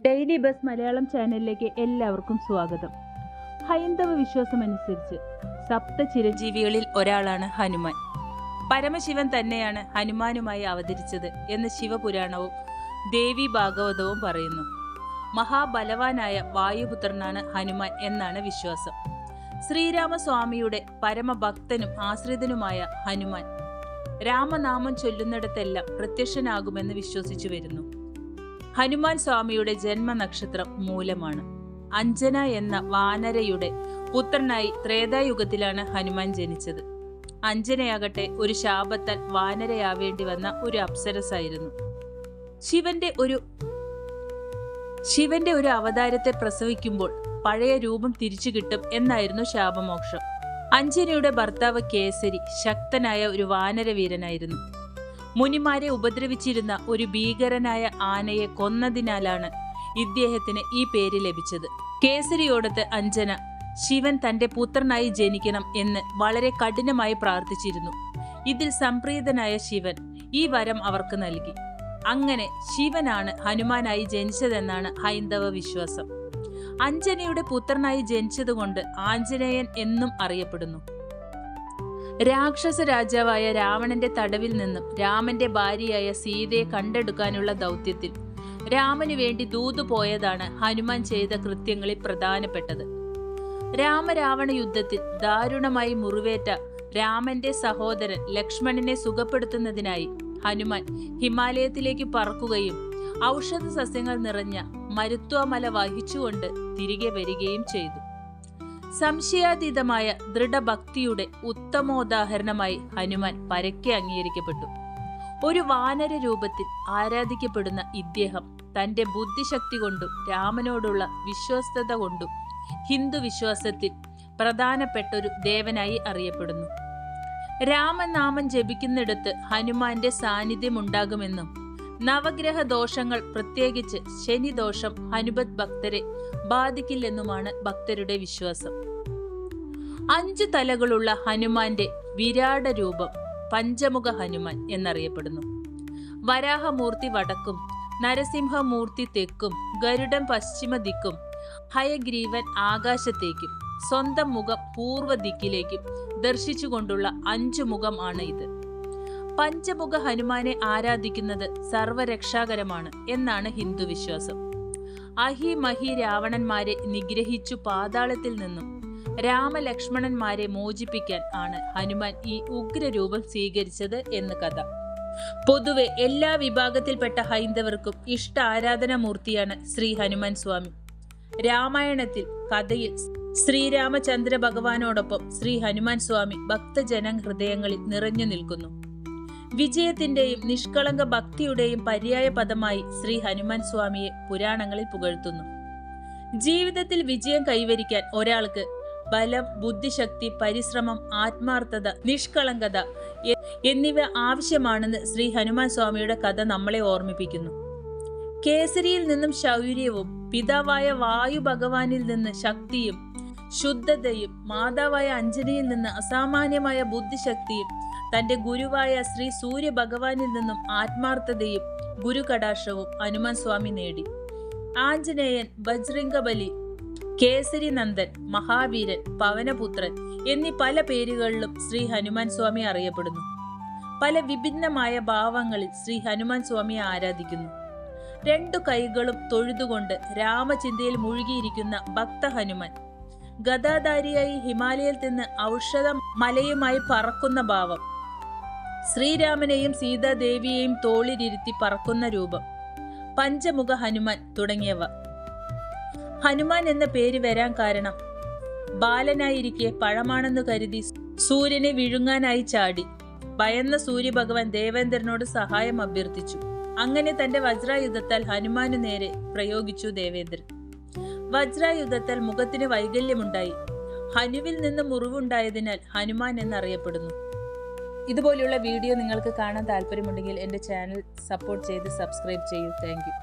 Daily bus Malayalam ചാനലിലേക്ക് എല്ലാവർക്കും സ്വാഗതം. ഹൈന്ദവ വിശ്വാസമനുസരിച്ച് സപ്ത ചിരഞ്ജീവികളിൽ ഒരാളാണ് ഹനുമാൻ. പരമശിവൻ തന്നെയാണ് ഹനുമാനുമായി അവതരിച്ചത് എന്ന് ശിവപുരാണവും ദേവി ഭാഗവതവും പറയുന്നു. മഹാബലവാനായ വായുപുത്രനാണ് ഹനുമാൻ എന്നാണ് വിശ്വാസം. ശ്രീരാമസ്വാമിയുടെ പരമഭക്തനും ആശ്രിതനുമായ ഹനുമാൻ രാമനാമം ചൊല്ലുന്നിടത്തെല്ലാം പ്രത്യക്ഷനാകുമെന്ന് വിശ്വസിച്ചു വരുന്നു. ഹനുമാൻ സ്വാമിയുടെ ജന്മനക്ഷത്രം മൂലമാണ്. അഞ്ജന എന്ന വാനരയുടെ പുത്രനായി ത്രേതായുഗത്തിലാണ് ഹനുമാൻ ജനിച്ചത്. അഞ്ജനയാകട്ടെ ഒരു ശാപത്താൽ വാനരയാവേണ്ടി വന്ന ഒരു അപ്സരസായിരുന്നു. ശിവന്റെ ഒരു അവതാരത്തെ പ്രസവിക്കുമ്പോൾ പഴയ രൂപം തിരിച്ചു കിട്ടും എന്നായിരുന്നു ശാപമോക്ഷം. അഞ്ജനയുടെ ഭർത്താവ് കേസരി ശക്തനായ ഒരു വാനരവീരനായിരുന്നു. മുനിമാരെ ഉപദ്രവിച്ചിരുന്ന ഒരു ഭീകരനായ ആനയെ കൊന്നതിനാലാണ് ഇദ്ദേഹത്തിന് ഈ പേര് ലഭിച്ചത്. കേസരിയോടത്ത് അഞ്ജന ശിവൻ തന്റെ പുത്രനായി ജനിക്കണം എന്ന് വളരെ കഠിനമായി പ്രാർത്ഥിച്ചിരുന്നു. ഇതിൽ സംപ്രീതനായ ശിവൻ ഈ വരം അവർക്ക് നൽകി. അങ്ങനെ ശിവനാണ് ഹനുമാനായി ജനിച്ചതെന്നാണ് ഹൈന്ദവ വിശ്വാസം. അഞ്ജനയുടെ പുത്രനായി ജനിച്ചതുകൊണ്ട് ആഞ്ജനേയൻ എന്നും അറിയപ്പെടുന്നു. രാക്ഷസ രാജാവായ രാവണന്റെ തടവിൽ നിന്നും രാമന്റെ ഭാര്യയായ സീതയെ കണ്ടെടുക്കാനുള്ള ദൗത്യത്തിൽ രാമനു വേണ്ടി ദൂതു പോയതാണ് ഹനുമാൻ ചെയ്ത കൃത്യങ്ങളിൽ പ്രധാനപ്പെട്ടത്. രാമരാവണ യുദ്ധത്തിൽ ദാരുണമായി മുറിവേറ്റ രാമന്റെ സഹോദരൻ ലക്ഷ്മണനെ സുഖപ്പെടുത്തുന്നതിനായി ഹനുമാൻ ഹിമാലയത്തിലേക്ക് പറക്കുകയും ഔഷധ സസ്യങ്ങൾ നിറഞ്ഞ മരുത്വമല വഹിച്ചുകൊണ്ട് തിരികെ വരികയും ചെയ്തു. സംശയാതീതമായ ദൃഢഭക്തിയുടെ ഉത്തമോദാഹരണമായി ഹനുമാൻ പരക്കെ അംഗീകരിക്കപ്പെട്ടു. ഒരു വാനര രൂപത്തിൽ ആരാധിക്കപ്പെടുന്ന ഇദ്ദേഹം തന്റെ ബുദ്ധിശക്തി കൊണ്ടും രാമനോടുള്ള വിശ്വസ്തത കൊണ്ടും ഹിന്ദു വിശ്വാസത്തിൽ പ്രധാനപ്പെട്ടൊരു ദേവനായി അറിയപ്പെടുന്നു. രാമനാമം ജപിക്കുന്നിടത്ത് ഹനുമാന്റെ സാന്നിധ്യം ഉണ്ടാകുമെന്നും നവഗ്രഹ ദോഷങ്ങൾ പ്രത്യേകിച്ച് ശനിദോഷം ഹനുമത് ഭക്തരെ ബാധിക്കില്ലെന്നുമാണ് ഭക്തരുടെ വിശ്വാസം. 5 തലകളുള്ള ഹനുമാന്റെ വിരാട രൂപം പഞ്ചമുഖ ഹനുമാൻ എന്നറിയപ്പെടുന്നു. വരാഹമൂർത്തി വടക്കും, നരസിംഹമൂർത്തി തെക്കും, ഗരുഡൻ പശ്ചിമ ദിക്കും, ഹയഗ്രീവൻ ആകാശത്തേക്കും, സ്വന്തം മുഖം പൂർവ്വ ദിക്കിലേക്കും ദർശിച്ചുകൊണ്ടുള്ള 5 മുഖം ആണ് ഇത്. പഞ്ചമുഖ ഹനുമാനെ ആരാധിക്കുന്നത് സർവരക്ഷാകരമാണ് എന്നാണ് ഹിന്ദു വിശ്വാസം. അഹിമഹി രാവണന്മാരെ നിഗ്രഹിച്ചു പാതാളത്തിൽ നിന്നും രാമലക്ഷ്മണന്മാരെ മോചിപ്പിക്കാൻ ആണ് ഹനുമാൻ ഈ ഉഗ്രരൂപം സ്വീകരിച്ചത് എന്ന് കഥ. പൊതുവെ എല്ലാ വിഭാഗത്തിൽപ്പെട്ട ഹൈന്ദവർക്കും ഇഷ്ട ആരാധനാമൂർത്തിയാണ് ശ്രീ ഹനുമാൻ സ്വാമി. രാമായണത്തിൽ കഥയിൽ ശ്രീരാമചന്ദ്ര ഭഗവാനോടൊപ്പം ശ്രീ ഹനുമാൻ സ്വാമി ഭക്തജന ഹൃദയങ്ങളിൽ നിറഞ്ഞു നിൽക്കുന്നു. വിജയത്തിന്റെയും നിഷ്കളങ്ക ഭക്തിയുടെയും പര്യായ പദമായി ശ്രീ ഹനുമാൻ സ്വാമിയെ പുരാണങ്ങളിൽ പുകഴ്ത്തുന്നു. ജീവിതത്തിൽ വിജയം കൈവരിക്കാൻ ഒരാൾക്ക് ബലം, ബുദ്ധിശക്തി, പരിശ്രമം, ആത്മാർത്ഥത, നിഷ്കളങ്കത എന്നിവ ആവശ്യമാണെന്ന് ശ്രീ ഹനുമാൻ സ്വാമിയുടെ കഥ നമ്മളെ ഓർമ്മിപ്പിക്കുന്നു. കേസരിയിൽ നിന്നും ശൗര്യവും, പിതാവായ വായു ഭഗവാനിൽ നിന്ന് ശക്തിയും ശുദ്ധതയും, മാതാവായ അഞ്ജനയിൽ നിന്ന് അസാമാന്യമായ ബുദ്ധിശക്തിയും, തന്റെ ഗുരുവായ ശ്രീ സൂര്യ ഭഗവാനിൽ നിന്നും ആത്മാർത്ഥതയും ഗുരുകടാക്ഷവും ഹനുമാൻ സ്വാമി നേടി. ആഞ്ജനേയൻ, ബജ്രംഗബലി, കേസരി നന്ദൻ, മഹാവീരൻ, പവനപുത്രൻ എന്നീ പല പേരുകളിലും ശ്രീ ഹനുമാൻ സ്വാമി അറിയപ്പെടുന്നു. പല വിഭിന്നമായ ഭാവങ്ങളിൽ ശ്രീ ഹനുമാൻ സ്വാമിയെ ആരാധിക്കുന്നു. 2 കൈകളും തൊഴുതുകൊണ്ട് രാമചിന്തയിൽ മുഴുകിയിരിക്കുന്ന ഭക്ത ഹനുമാൻ, ഗദാധാരിയായി ഹിമാലയത്തിൽ നിന്ന് ഔഷധ മലയുമായി പറക്കുന്ന ഭാവം, ശ്രീരാമനെയും സീതാദേവിയെയും തോളിലിരുത്തി പറക്കുന്ന രൂപം, പഞ്ചമുഖ ഹനുമാൻ തുടങ്ങിയവ. ഹനുമാൻ എന്ന പേര് വരാൻ കാരണം ബാലനായിരിക്കെ പഴമാണെന്ന് കരുതി സൂര്യനെ വിഴുങ്ങാനായി ചാടി ഭയന്ന സൂര്യഭഗവാൻ ദേവേന്ദ്രനോട് സഹായം അഭ്യർത്ഥിച്ചു. അങ്ങനെ തന്റെ വജ്രായുധത്താൽ ഹനുമാനു നേരെ പ്രയോഗിച്ചു ദേവേന്ദ്രൻ. വജ്രായുധത്താൽ മുഖത്തിന് വൈകല്യമുണ്ടായി. ഹനുവിൽ നിന്ന് മുറിവുണ്ടായതിനാൽ ഹനുമാൻ എന്നറിയപ്പെടുന്നു. ഇതുപോലെയുള്ള വീഡിയോ നിങ്ങൾക്ക് കാണാൻ താല്പര്യമുണ്ടെങ്കിൽ എൻ്റെ ചാനൽ സപ്പോർട്ട് ചെയ്ത് സബ്സ്ക്രൈബ് ചെയ്യൂ. Thank you.